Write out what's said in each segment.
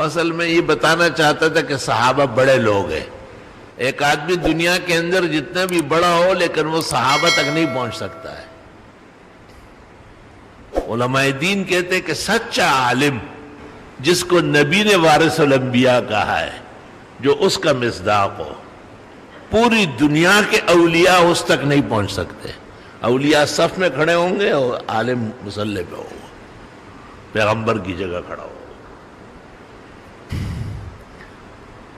اصل میں یہ بتانا چاہتا تھا کہ صحابہ بڑے لوگ ہیں. ایک آدمی دنیا کے اندر جتنا بھی بڑا ہو لیکن وہ صحابہ تک نہیں پہنچ سکتا ہے. علماء دین کہتے ہیں کہ سچا عالم جس کو نبی نے وارث الانبیاء کہا ہے، جو اس کا مصداق ہو، پوری دنیا کے اولیاء اس تک نہیں پہنچ سکتے. اولیاء صف میں کھڑے ہوں گے اور عالم مصلی پہ ہوگا، پیغمبر کی جگہ کھڑا ہوگا.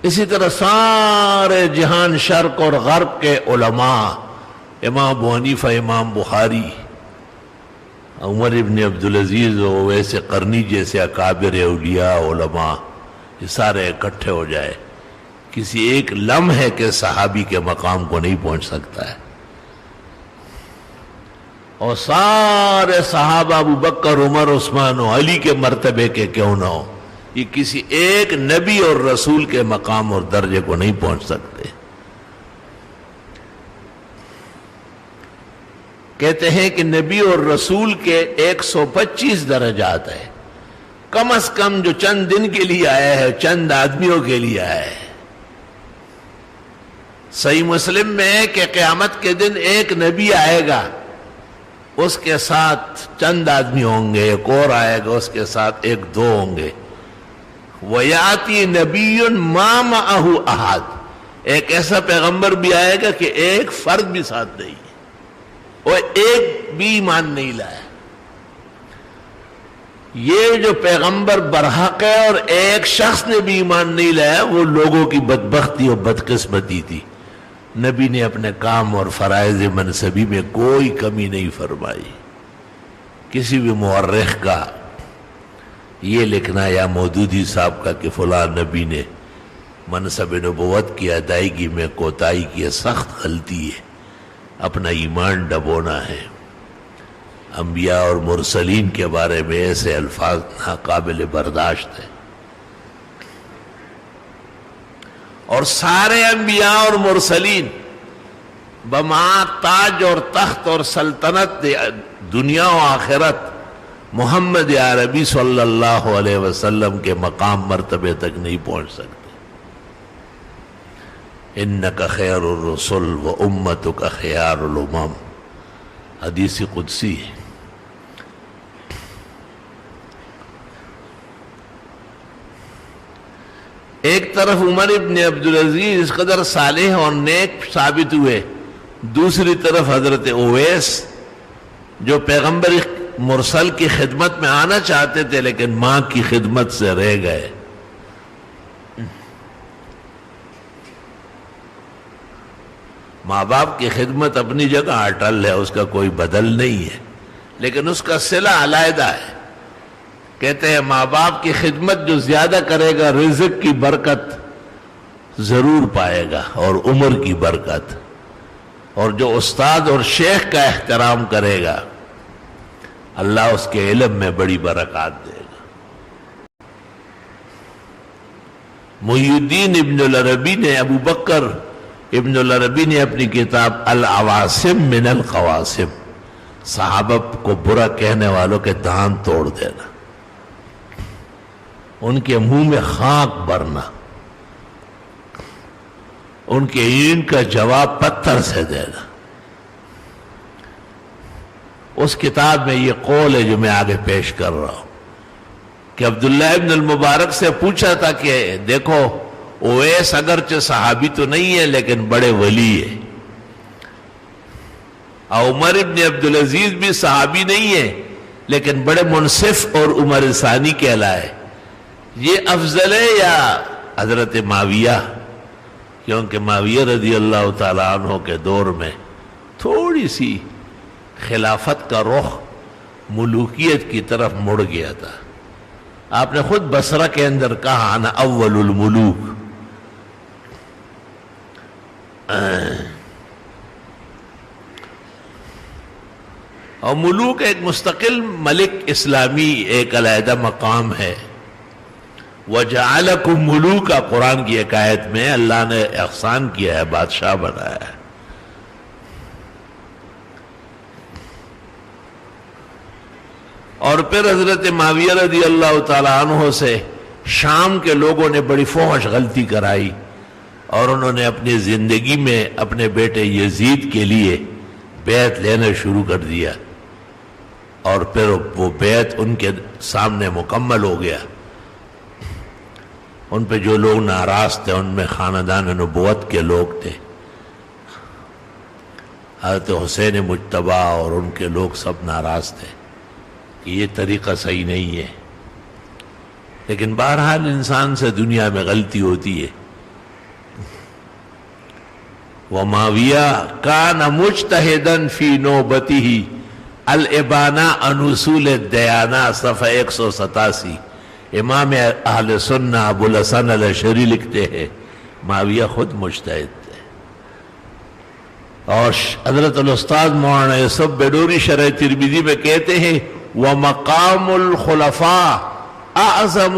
اسی طرح سارے جہان شرق اور غرب کے علماء، امام ابو حنیفہ، امام بخاری، عمر ابن عبدالعزیز و ویسے قرنی جیسے اکابر اولیاء علماء، یہ سارے اکٹھے ہو جائے، کسی ایک لمحے کے صحابی کے مقام کو نہیں پہنچ سکتا ہے. اور سارے صحابہ ابو بکر، عمر، عثمان و علی کے مرتبے کے کیوں نہ ہو، یہ کسی ایک نبی اور رسول کے مقام اور درجے کو نہیں پہنچ سکتے. کہتے ہیں کہ نبی اور رسول کے 125 درجات ہیں، کم از کم جو چند دن کے لیے آیا ہے، چند آدمیوں کے لیے آیا ہے. صحیح مسلم میں ہے کہ قیامت کے دن ایک نبی آئے گا، اس کے ساتھ چند آدمی ہوں گے، ایک اور آئے گا، اس کے ساتھ ایک دو ہوں گے. وَيَأْتِي نَبِيٌّ مَا مَعَهُ أَحَدٌ، ایک ایسا پیغمبر بھی آئے گا کہ ایک فرد بھی ساتھ نہیں ہے، وہ ایک بھی ایمان نہیں لایا. یہ جو پیغمبر برحق ہے اور ایک شخص نے بھی ایمان نہیں لایا، وہ لوگوں کی بدبختی اور بدقسمتی تھی. نبی نے اپنے کام اور فرائض منصبی میں کوئی کمی نہیں فرمائی. کسی بھی مورخ کا یہ لکھنا یا مودودی صاحب کا کہ فلاں نبی نے منصب نبوت کی ادائیگی میں کوتاہی کی ہے، سخت غلطی ہے، اپنا ایمان ڈبونا ہے. انبیاء اور مرسلین کے بارے میں ایسے الفاظ ناقابل برداشت ہیں. اور سارے انبیاء اور مرسلین بما تاج اور تخت اور سلطنت دنیا و آخرت محمد عربی صلی اللہ علیہ وسلم کے مقام مرتبے تک نہیں پہنچ سکتے. انک خیر الرسل و امتک خیار الامم، حدیث قدسی ہے. ایک طرف عمر ابن عبدالعزیز اس قدر صالح اور نیک ثابت ہوئے، دوسری طرف حضرت اویس جو پیغمبر مرسل کی خدمت میں آنا چاہتے تھے لیکن ماں کی خدمت سے رہ گئے. ماں باپ کی خدمت اپنی جگہ اٹل ہے، اس کا کوئی بدل نہیں ہے، لیکن اس کا صلہ علیحدہ ہے. کہتے ہیں ماں باپ کی خدمت جو زیادہ کرے گا رزق کی برکت ضرور پائے گا اور عمر کی برکت، اور جو استاد اور شیخ کا احترام کرے گا اللہ اس کے علم میں بڑی برکات دے گا. محی الدین ابن العربی نے، ابو بکر ابن العربی نے اپنی کتاب العواصم من القواسم، صحابہ کو برا کہنے والوں کے دان توڑ دینا، ان کے منہ میں خاک بھرنا، ان کے این کا جواب پتھر سے دینا. اس کتاب میں یہ قول ہے جو میں آگے پیش کر رہا ہوں کہ عبداللہ ابن المبارک سے پوچھا تھا کہ دیکھو اویس اگرچہ صحابی تو نہیں ہے لیکن بڑے ولی ہے، عمر ابن عبدالعزیز بھی صحابی نہیں ہے لیکن بڑے منصف اور عمر ثانی کہلائے، یہ افضل ہے یا حضرت معاویہ؟ کیونکہ معاویہ رضی اللہ تعالیٰ عنہ کے دور میں تھوڑی سی خلافت کا رخ ملوکیت کی طرف مڑ گیا تھا. آپ نے خود بصرہ کے اندر کہا انا اول الملوک. اور ملوک ایک مستقل ملک اسلامی ایک علیحدہ مقام ہے. وَجَعَلَكُمْ مُلُوكَ قرآن کی ایک آیت میں اللہ نے احسان کیا ہے، بادشاہ بنایا ہے. اور پھر حضرت معاویہ رضی اللہ تعالیٰ عنہ سے شام کے لوگوں نے بڑی فحش غلطی کرائی اور انہوں نے اپنی زندگی میں اپنے بیٹے یزید کے لیے بیعت لینا شروع کر دیا، اور پھر وہ بیعت ان کے سامنے مکمل ہو گیا۔ ان پہ جو لوگ ناراض تھے ان میں خاندان نبوت کے لوگ تھے، حضرت حسین مجتبیٰ اور ان کے لوگ سب ناراض تھے کہ یہ طریقہ صحیح نہیں ہے، لیکن بہرحال انسان سے دنیا میں غلطی ہوتی ہے۔ ومعاویہ کان مجتہدا فی نوبتہ الابانہ عن اصول الدیانہ، صفحہ 187۔ امام اہل سنہ ابو الحسن الاشعری لکھتے ہیں معاویہ خود مجتہد تھے، اور حضرت الاستاذ مولانا یوسف بیڈوری شرح ترمذی میں کہتے ہیں وَمَقَامُ الْخُلَفَاءِ أَعْظَمُ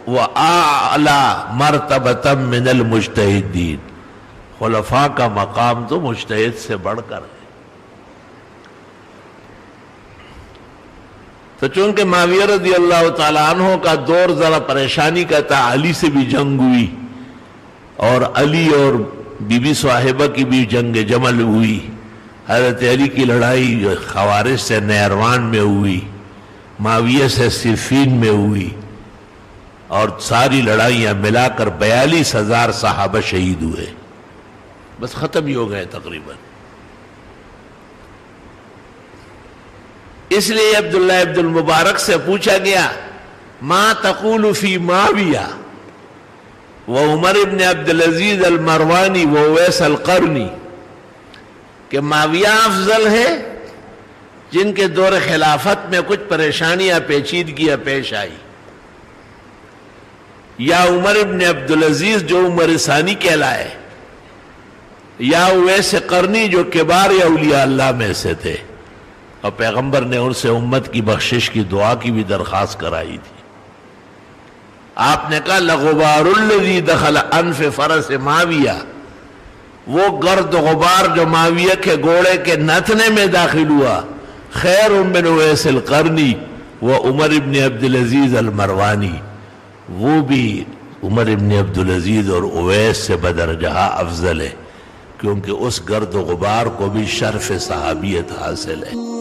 وَأَعْلَى مَرْتَبَةً مِنَ الْمُجْتَهِدِينَ، خلفاء کا مقام تو مجتہد سے بڑھ کر ہے۔ تو چونکہ معاویہ رضی اللہ تعالیٰ عنہ کا دور ذرا پریشانی کا تھا، علی سے بھی جنگ ہوئی اور علی اور بی بی صاحبہ کی بھی جنگ جمل ہوئی، حضرت علی کی لڑائی خوارج سے نیروان میں ہوئی، معاویہ سے صفین میں ہوئی، اور ساری لڑائیاں ملا کر 42,000 صحابہ شہید ہوئے، بس ختم ہی ہو گئے تقریباً۔ اس لیے عبداللہ ابن المبارک سے پوچھا گیا ما تقول فی معاویہ وعمر ابن عبدالعزیز المروانی وویس القرنی، کہ معاویہ افضل ہے جن کے دور خلافت میں کچھ پریشانیاں پیچیدگیاں پیش آئی، یا عمر ابن عبدالعزیز جو عمر ثانی کہلائے، یا اویس قرنی جو کبار اولیاء اللہ میں سے تھے، اور پیغمبر نے ان سے امت کی بخشش کی دعا کی بھی درخواست کرائی تھی۔ آپ نے کہا لغبار الذی دخل انف فرس معاویہ، وہ گرد غبار جو معاویہ کے گھوڑے کے نتنے میں داخل ہوا، خیر من اویس القرنی و عمر ابن عبدالعزیز المروانی، وہ بھی عمر ابن عبدالعزیز اور اویس سے بدرجہ افضل ہے، کیونکہ اس گرد و غبار کو بھی شرف صحابیت حاصل ہے۔